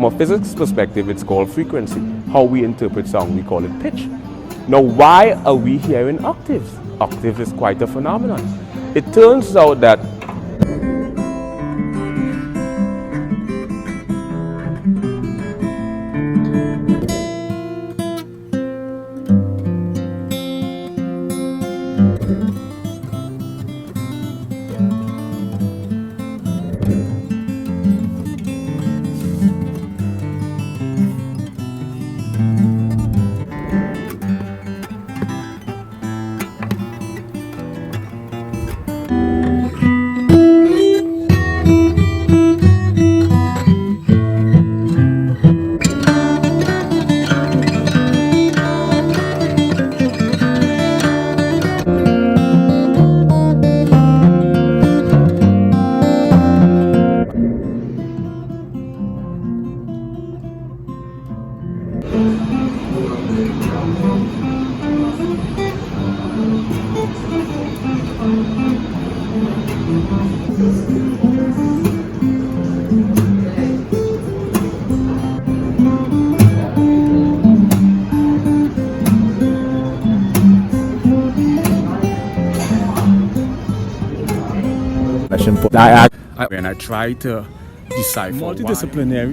from a physics perspective, it's called frequency. How we interpret sound, we call it pitch. Now, why are we hearing octaves? Octave is quite a phenomenon. It turns out that when I try to decipher multidisciplinary